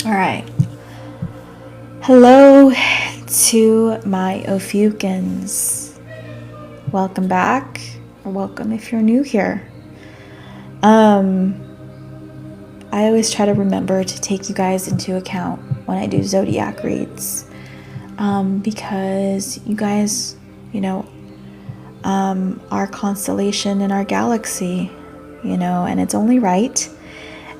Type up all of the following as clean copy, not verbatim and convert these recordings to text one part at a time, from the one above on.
All right. Hello to my OPHIUCHUS. Welcome back, or welcome if you're new here. I always try to remember to take you guys into account when I do zodiac reads, because you guys, our constellation in our galaxy, and it's only right.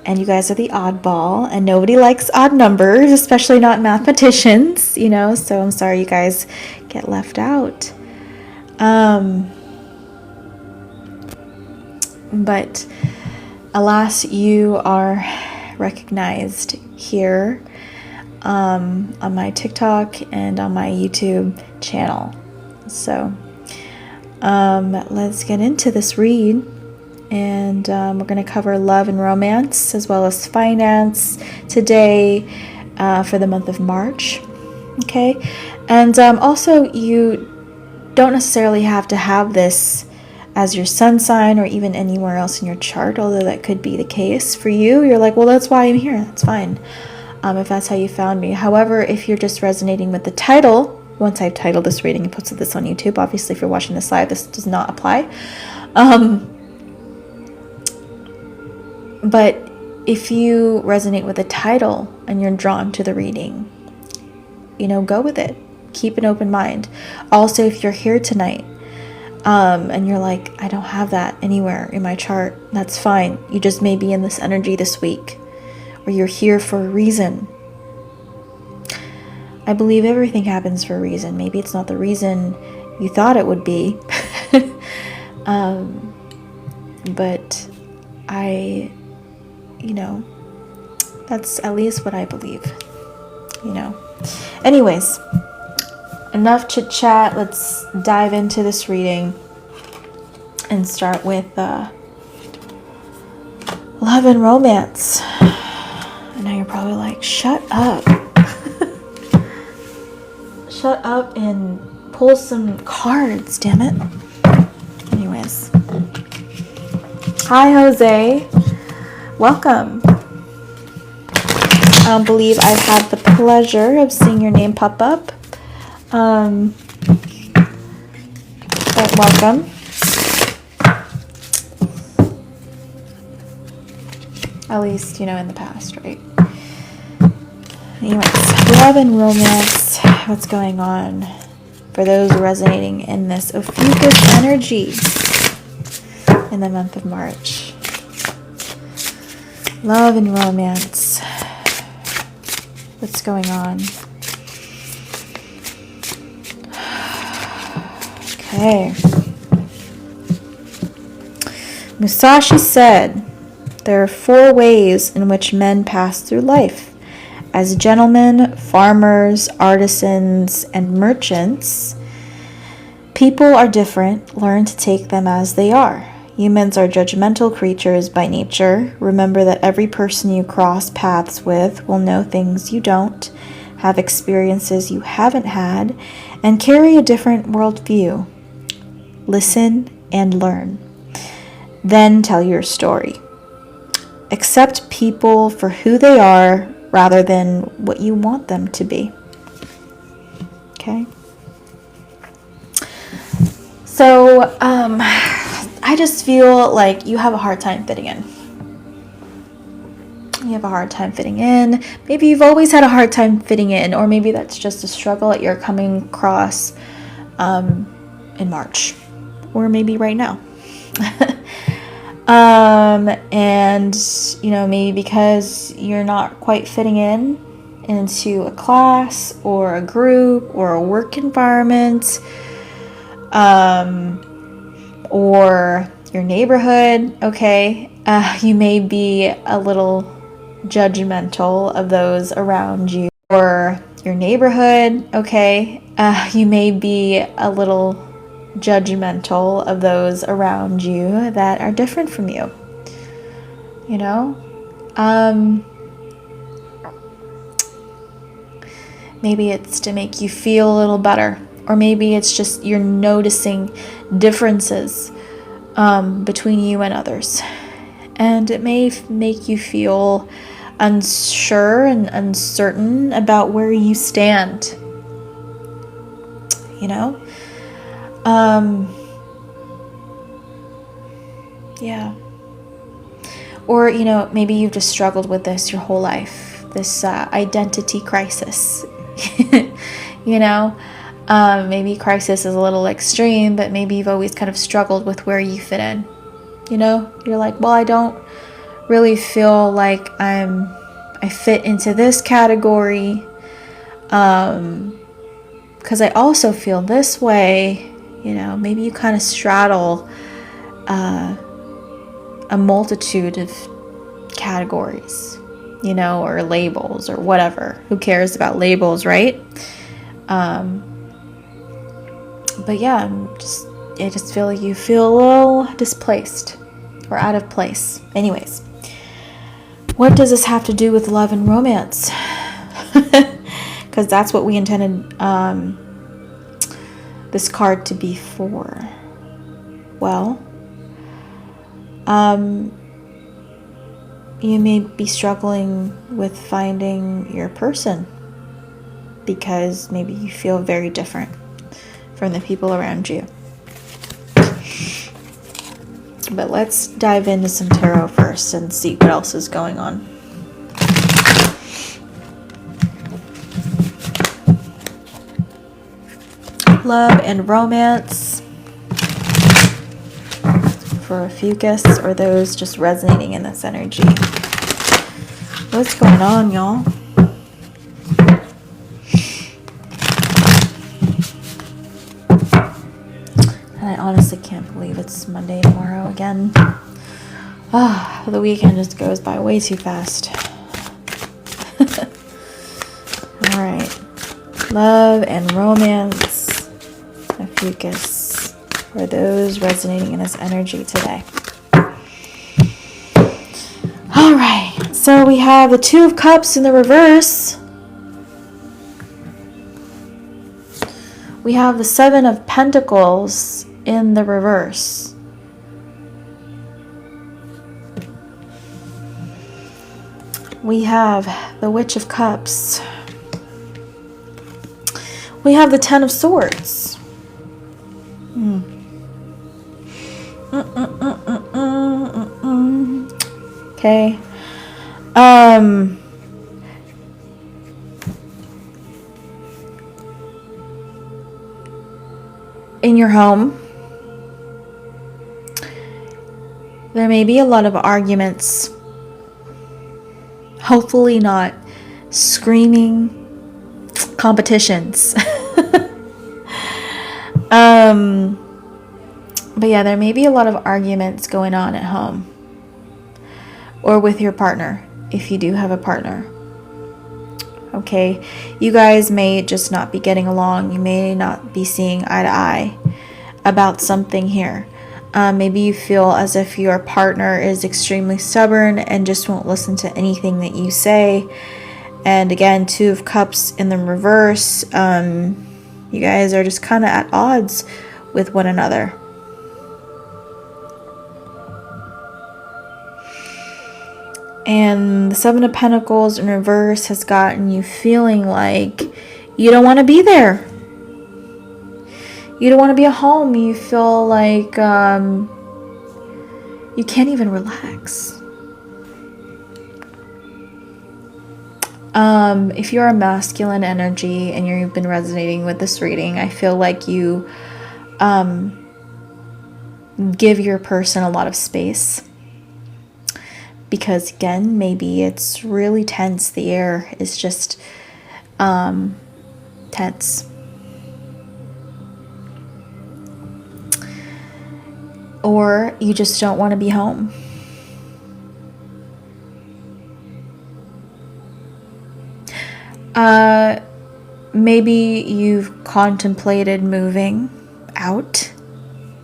And you guys are the oddball, and nobody likes odd numbers, especially not mathematicians, so I'm sorry you guys get left out. But alas, you are recognized here on my TikTok and on my YouTube channel. So let's get into this read. And we're going to cover love and romance as well as finance today for the month of March. Okay. And also, you don't necessarily have to have this as your sun sign or even anywhere else in your chart, although that could be the case for you. You're like, well, that's why I'm here. That's fine. If that's how you found me. However, if you're just resonating with the title, once I've titled this reading and posted this on YouTube, obviously if you're watching this live, this does not apply. But if you resonate with the title and you're drawn to the reading, go with it. Keep an open mind. Also, if you're here tonight and you're like, I don't have that anywhere in my chart, that's fine. You just may be in this energy this week, or you're here for a reason. I believe everything happens for a reason. Maybe it's not the reason you thought it would be. But that's at least what I believe, Anyways, enough chit chat. Let's dive into this reading and start with love and romance. I know you're probably like, shut up. Shut up and pull some cards, damn it. Anyways. Hi, Jose. Welcome. I don't believe I've had the pleasure of seeing your name pop up. But welcome. At least, in the past, right? Anyways, love and romance. What's going on for those resonating in this OPHIUCHUS energy in the month of March? Love and romance. What's going on? Okay. Musashi said, there are 4 ways in which men pass through life. As gentlemen, farmers, artisans, and merchants. People are different. Learn to take them as they are. Humans are judgmental creatures by nature. Remember that every person you cross paths with will know things you don't, have experiences you haven't had, and carry a different worldview. Listen and learn. Then tell your story. Accept people for who they are rather than what you want them to be. Okay? So, I just feel like you have a hard time fitting in. You have a hard time fitting in. Maybe you've always had a hard time fitting in, or maybe that's just a struggle that you're coming across in March, or maybe right now. And, maybe because you're not quite fitting into a class or a group or a work environment, or your neighborhood, okay? You may be a little judgmental of those around you, or your neighborhood, okay? You may be a little judgmental of those around you that are different from you, Maybe it's to make you feel a little better, or maybe it's just you're noticing differences between you and others, and it may make you feel unsure and uncertain about where you stand. You know? Yeah. Or, you know, maybe you've just struggled with this your whole life, this identity crisis. You know, maybe crisis is a little extreme, but maybe you've always kind of struggled with where you fit in. You know, you're like, well, I don't really feel like I fit into this category, because I also feel this way. You know, maybe you kind of straddle a multitude of categories, you know, or labels or whatever. Who cares about labels, right? But yeah, I just feel like you feel a little displaced or out of place. Anyways, what does this have to do with love and romance? Because that's what we intended this card to be for. Well, you may be struggling with finding your person because maybe you feel very different from the people around you. But let's dive into some tarot first and see what else is going on. Love and romance for OPHIUCHUS, or those just resonating in this energy. What's going on, y'all? And I honestly can't believe it's Monday tomorrow again. The weekend just goes by way too fast. Alright. Love and romance, OPHIUCHUS, for those resonating in this energy today. Alright, so we have the Two of Cups in the reverse. We have the Seven of Pentacles in the reverse. We have the Witch of Cups. We have the Ten of Swords. Okay. In your home, there may be a lot of arguments. Hopefully not screaming competitions. But yeah, there may be a lot of arguments going on at home or with your partner, if you do have a partner. Okay, you guys may just not be getting along. You may not be seeing eye to eye about something here. Maybe you feel as if your partner is extremely stubborn and just won't listen to anything that you say. And again, Two of Cups in the reverse. You guys are just kind of at odds with one another. And the Seven of Pentacles in reverse has gotten you feeling like you don't want to be there. You don't want to be at home. You feel like you can't even relax. If you're a masculine energy and you've been resonating with this reading, I feel like you give your person a lot of space. Because again, maybe it's really tense. The air is just tense. Or you just don't want to be home. Maybe you've contemplated moving out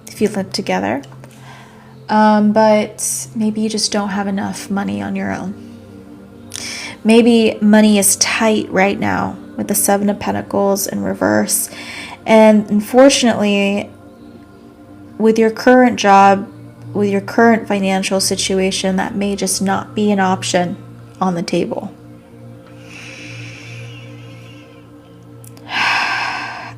if you live together. But maybe you just don't have enough money on your own. Maybe money is tight right now with the Seven of Pentacles in reverse. And unfortunately, with your current job, with your current financial situation, that may just not be an option. on the table.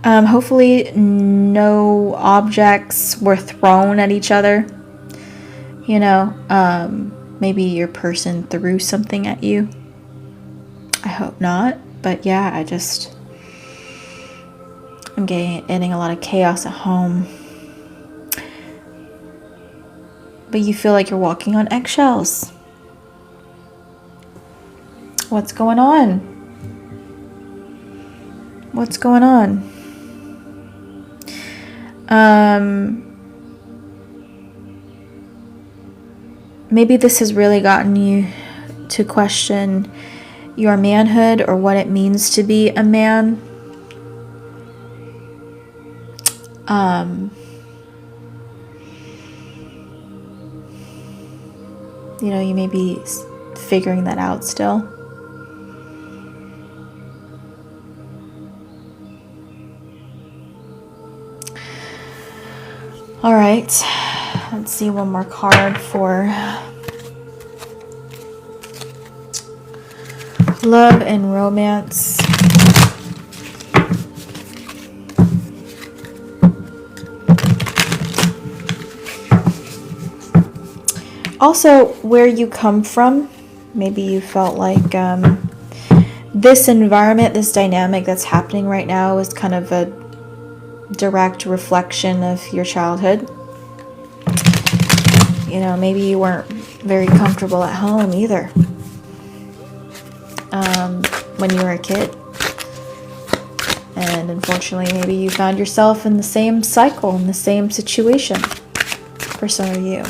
Hopefully no objects were thrown at each other. You know, maybe your person threw something at you. I hope not. But yeah, I'm getting a lot of chaos at home. But you feel like you're walking on eggshells. What's going on? What's going on? Maybe this has really gotten you to question your manhood or what it means to be a man. You know, you may be figuring that out still. All right, let's see one more card for love and romance. Also, where you come from. Maybe you felt like this environment, this dynamic that's happening right now is kind of a direct reflection of your childhood. You know, maybe you weren't very comfortable at home either when you were a kid. And unfortunately, maybe you found yourself in the same cycle, in the same situation for some of you.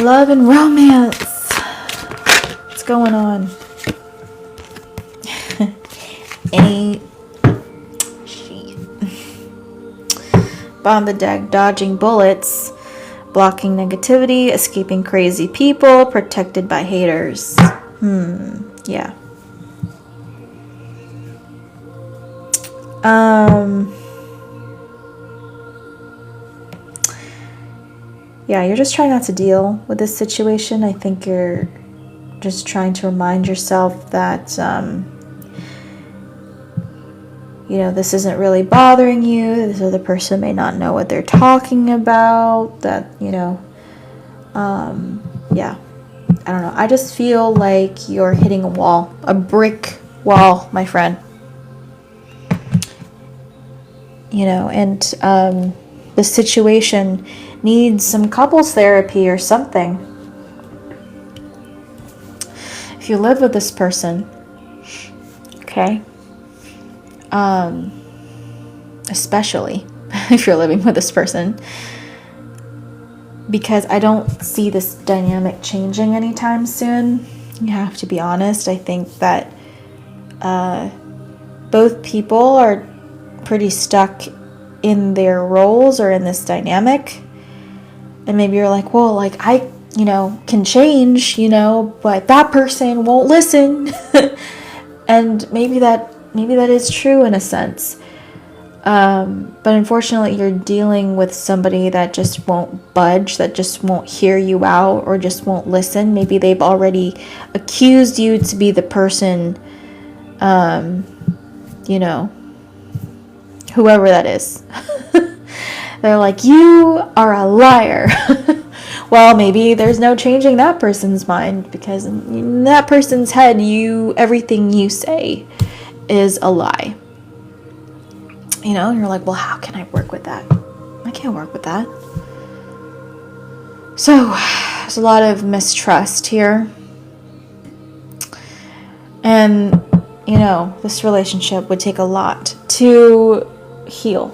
Love and romance. What's going on? Bomb the deck, dodging bullets, blocking negativity, escaping crazy people, protected by haters. Yeah. Yeah, you're just trying not to deal with this situation. I think you're just trying to remind yourself that, you know, this isn't really bothering you. This other person may not know what they're talking about. That, you know, yeah, I don't know. I just feel like you're hitting a wall, a brick wall, my friend. You know, and the situation needs some couples therapy or something. If you live with this person, okay, especially if you're living with this person, because I don't see this dynamic changing anytime soon. You have to be honest. I think that both people are pretty stuck in their roles or in this dynamic. And maybe you're like, well, like I, you know, can change, you know, but that person won't listen. And maybe that is true in a sense. But unfortunately, you're dealing with somebody that just won't budge, that just won't hear you out or just won't listen. Maybe they've already accused you to be the person, you know, whoever that is. They're like, you are a liar. Well, maybe there's no changing that person's mind, because in that person's head, everything you say is a lie. You know, and you're like, well, how can I work with that? I can't work with that. So there's a lot of mistrust here. And, you know, this relationship would take a lot to heal.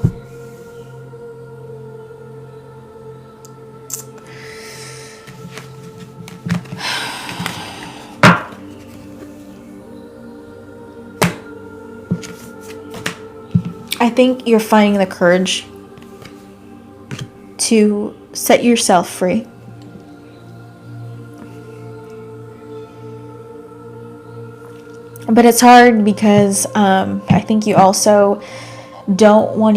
I think you're finding the courage to set yourself free. But it's hard because I think you also you don't want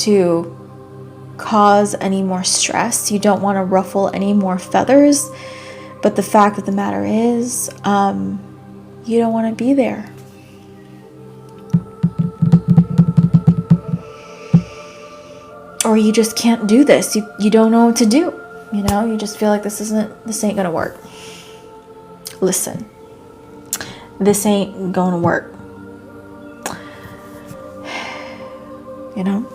to cause any more stress. You don't want to ruffle any more feathers. But the fact of the matter is, you don't want to be there. Or you just can't do this. You don't know what to do. You know, you just feel like this ain't gonna work. Listen, this ain't gonna work. You know?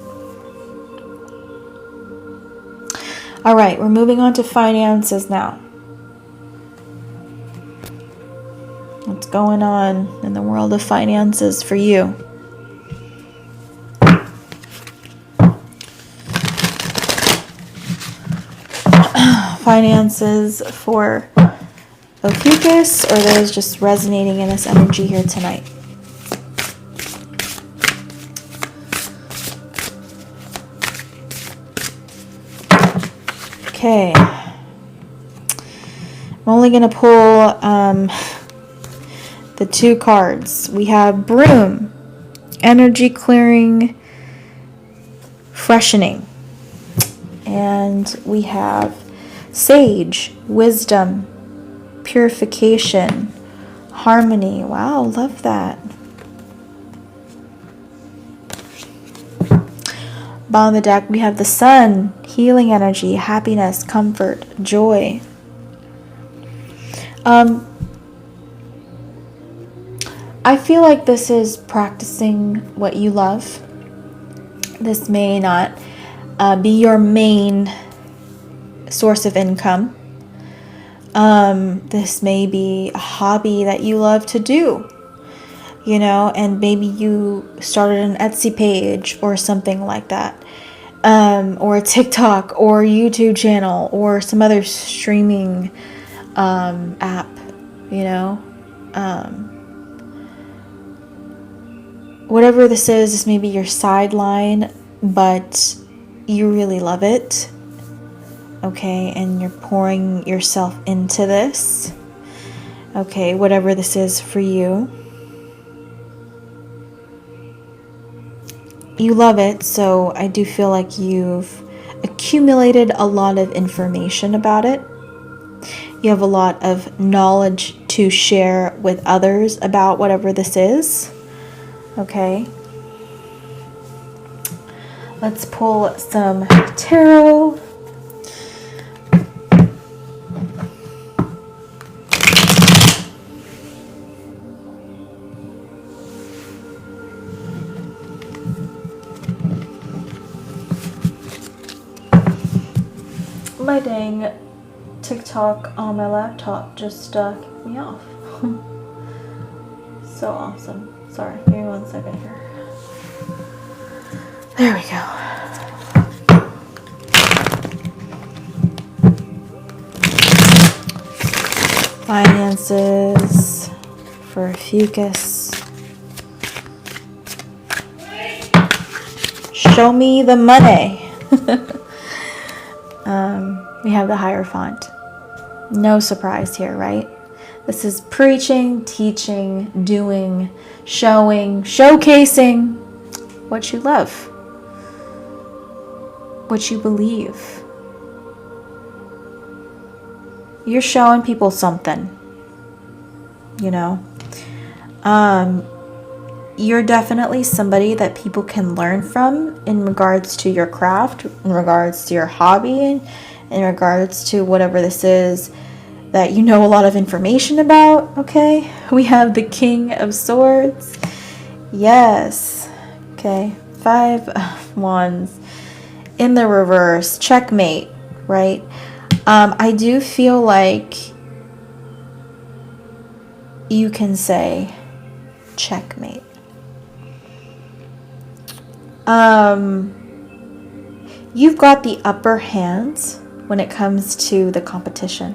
All right, we're moving on to finances now. What's going on in the world of finances for you? Finances for Ophiuchus, or those just resonating in this energy here tonight? Okay. I'm only going to pull the 2 cards. We have Broom, energy clearing, freshening. And we have Sage, wisdom, purification, harmony. Wow, love that. Bottom of the deck, we have the Sun, healing energy, happiness, comfort, joy. I feel like this is practicing what you love. This may not be your main source of income. This may be a hobby that you love to do, you know, and maybe you started an Etsy page or something like that, or a TikTok or YouTube channel or some other streaming app, you know. Whatever this is, this may be your sideline, but you really love it. Okay, and you're pouring yourself into this. Okay, whatever this is for you. You love it, so I do feel like you've accumulated a lot of information about it. You have a lot of knowledge to share with others about whatever this is. Okay. Let's pull some tarot. My dang TikTok on my laptop just kicked me off. So awesome. Sorry, give me 1 second here. There we go. Finances for Ophiuchus. Show me the money. We have the Hierophant. No surprise here, right? This is preaching, teaching, doing, showing, showcasing what you love, what you believe. You're showing people something, you know. You're definitely somebody that people can learn from in regards to your craft, in regards to your hobby, in regards to whatever this is that you know a lot of information about. Okay, we have the King of Swords. Yes. Okay, 5 of Wands in the reverse. Checkmate, right? I do feel like you can say checkmate. You've got the upper hand when it comes to the competition.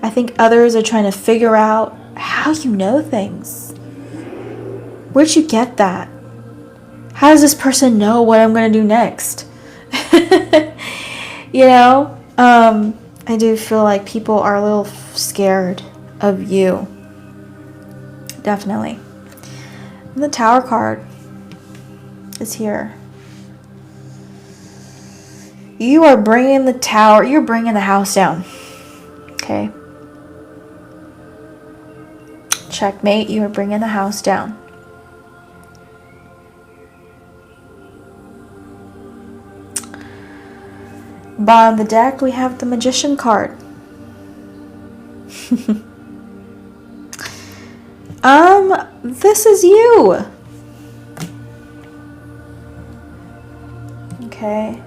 I think others are trying to figure out how you know things. Where'd you get that? How does this person know what I'm going to do next? You know, I do feel like people are a little scared of you. Definitely. And the Tower card. is here. You are bringing the tower, you're bringing the house down. Okay. Checkmate, you are bringing the house down. Bottom of the deck, we have the Magician card. This is you. Okay.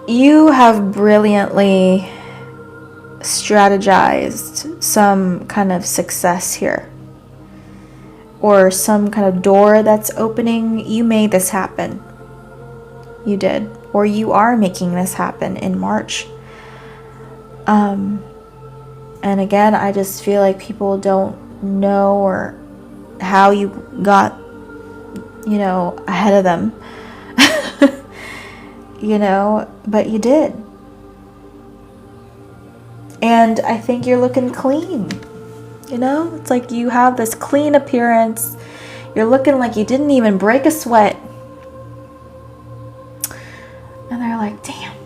You have brilliantly strategized some kind of success here, or some kind of door that's opening. You made this happen. You did, or you are making this happen in March. And again, I just feel like people don't know or how you got, you know, ahead of them. You know, but you did. And I think you're looking clean. You know, it's like you have this clean appearance. You're looking like you didn't even break a sweat. And they're like, damn.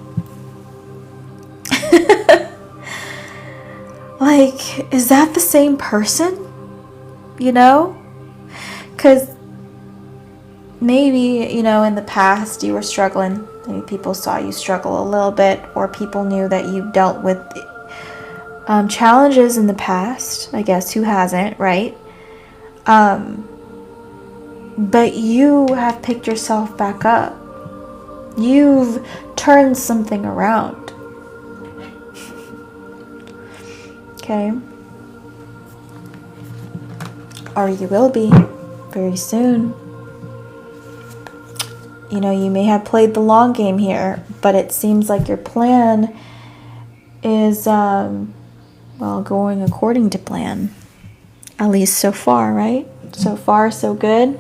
Like, is that the same person? You know? Because maybe, you know, in the past you were struggling. Maybe people saw you struggle a little bit, or people knew that you dealt with challenges in the past. I guess who hasn't, right? But you have picked yourself back up. You've turned something around. Okay? Or you will be very soon. You know, you may have played the long game here, but it seems like your plan is, well, going according to plan. At least so far, right? So far, so good.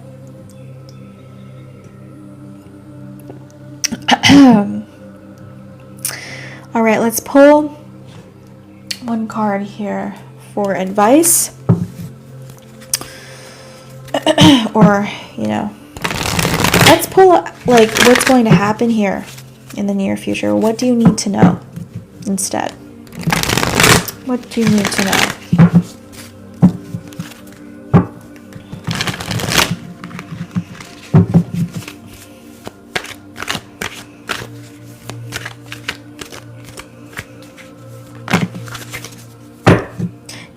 All right, let's pull one card here for advice. Or, you know, let's pull like what's going to happen here in the near future. What do you need to know instead? What do you need to know?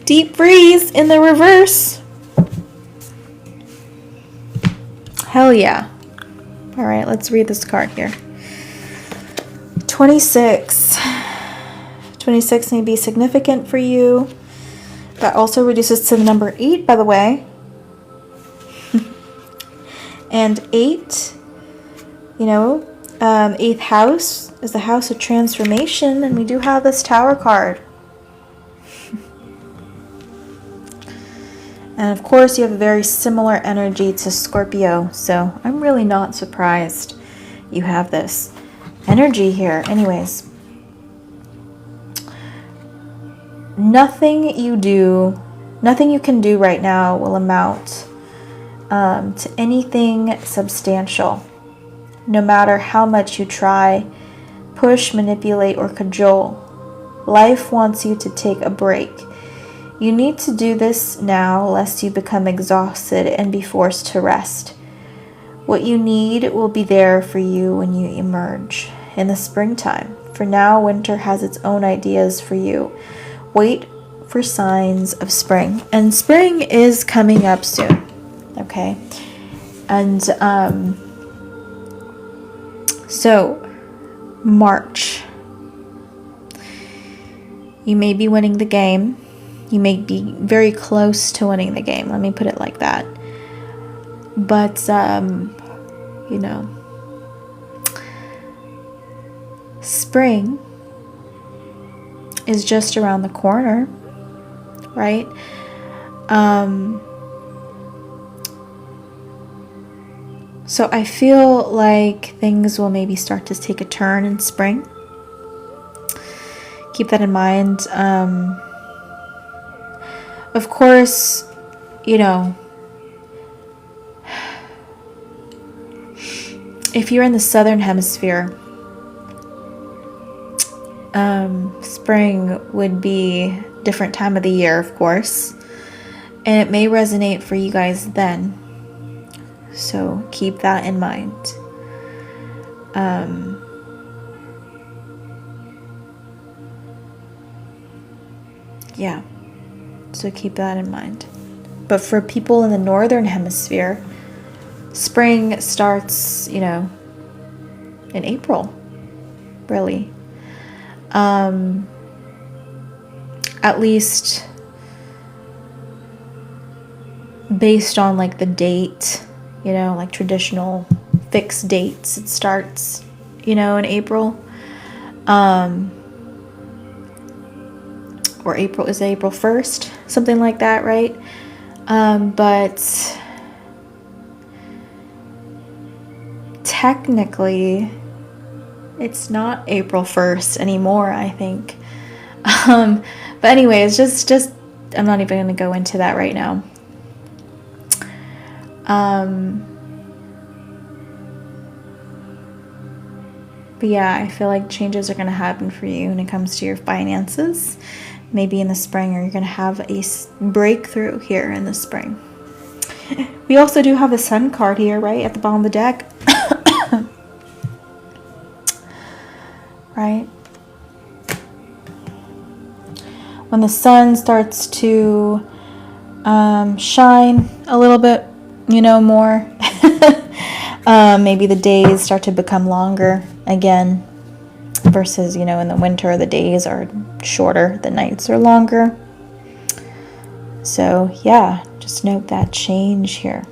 Deep freeze in the reverse. Hell yeah. All right, let's read this card here. 26. 26 may be significant for you. That also reduces to the number 8, by the way. And 8, you know, 8th house is the house of transformation, and we do have this Tower card. And of course, you have a very similar energy to Scorpio, so I'm really not surprised you have this energy here. Anyways, nothing you can do right now will amount to anything substantial. No matter how much you try, push, manipulate, or cajole, life wants you to take a break. You need to do this now, lest you become exhausted and be forced to rest. What you need will be there for you when you emerge in the springtime. For now, winter has its own ideas for you. Wait for signs of spring. And spring is coming up soon. Okay? And so March. You may be winning the game. You may be very close to winning the game. Let me put it like that. But, you know, spring is just around the corner, right? So I feel like things will maybe start to take a turn in spring. keep that in mind. Of course, you know, if you're in the southern hemisphere, spring would be different time of the year, of course, and it may resonate for you guys then. So keep that in mind. Yeah, so keep that in mind. But for people in the northern hemisphere, spring starts, you know, in April, really. At least based on like the date, you know, like traditional fixed dates, it starts, you know, in April. Or April, is it April 1st? Something like that, right? But technically, it's not April 1st anymore, I think. But anyways, just I'm not even going to go into that right now. But yeah, I feel like changes are going to happen for you when it comes to your finances. Maybe in the spring, or you're going to have a breakthrough here in the spring. We also do have the Sun card here, right, at the bottom of the deck. Right? When the sun starts to shine a little bit, you know, more, maybe the days start to become longer again, versus, you know, in the winter, the days are shorter, the nights are longer. So, yeah, just note that change here.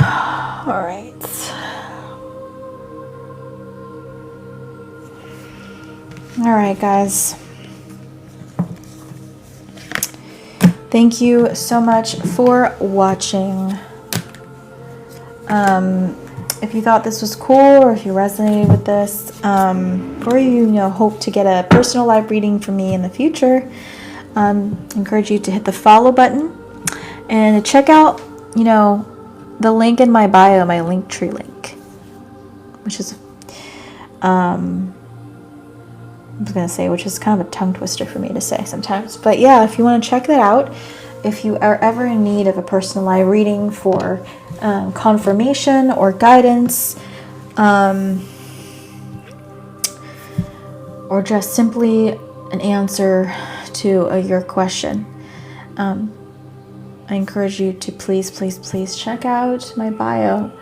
All right. All right, guys. Thank you so much for watching. If you thought this was cool, or if you resonated with this, or you know, hope to get a personal live reading from me in the future, I encourage you to hit the follow button and check out, you know, the link in my bio, my Linktree link, which is, I was going to say, which is kind of a tongue twister for me to say sometimes. But yeah, if you want to check that out, if you are ever in need of a personal live reading for confirmation or guidance, or just simply an answer to your question, I encourage you to please check out my bio.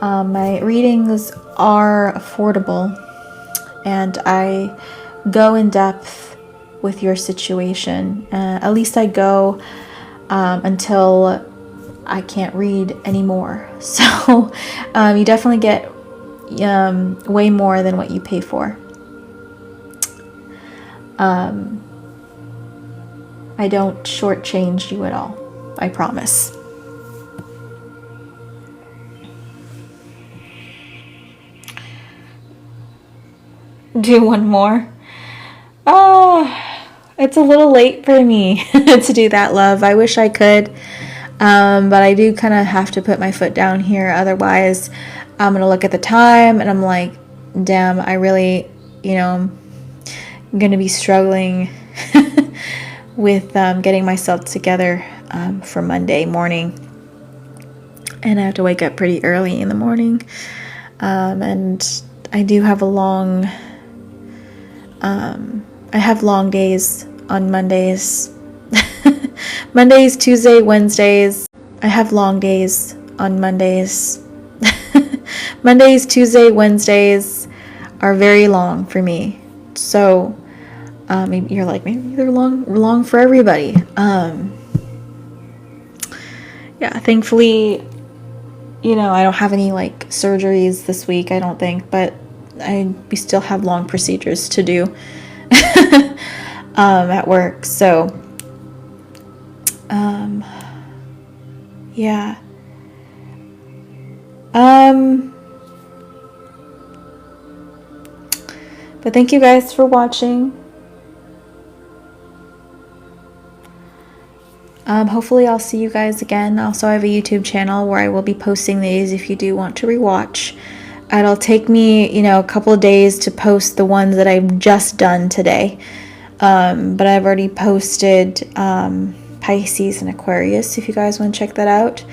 My readings are affordable, and I go in depth with your situation. At least I go until I can't read anymore. So you definitely get way more than what you pay for. I don't shortchange you at all. I promise. Do one more. It's a little late for me to do that, love. I wish I could. But I do kind of have to put my foot down here. Otherwise, I'm going to look at the time and I'm like, damn, I really, you know, I'm going to be struggling with getting myself together for Monday morning. And I have to wake up pretty early in the morning. And I do have I have long days on Mondays. Mondays, Tuesday, Wednesdays. I have long days on Mondays. Mondays, Tuesday, Wednesdays are very long for me. So maybe you're like, maybe they're long for everybody. Yeah, thankfully, you know, I don't have any like surgeries this week, I don't think, but we still have long procedures to do at work. So yeah. But thank you guys for watching. Hopefully I'll see you guys again. Also, I have a YouTube channel where I will be posting these if you do want to rewatch. It'll take me, you know, a couple of days to post the ones that I've just done today. But I've already posted Pisces and Aquarius if you guys want to check that out.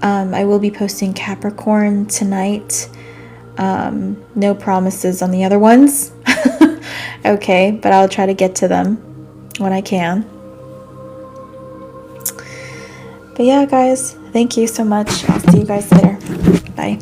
I will be posting Capricorn tonight. No promises on the other ones. Okay, but I'll try to get to them when I can. But yeah, guys, thank you so much. I'll see you guys later. Bye.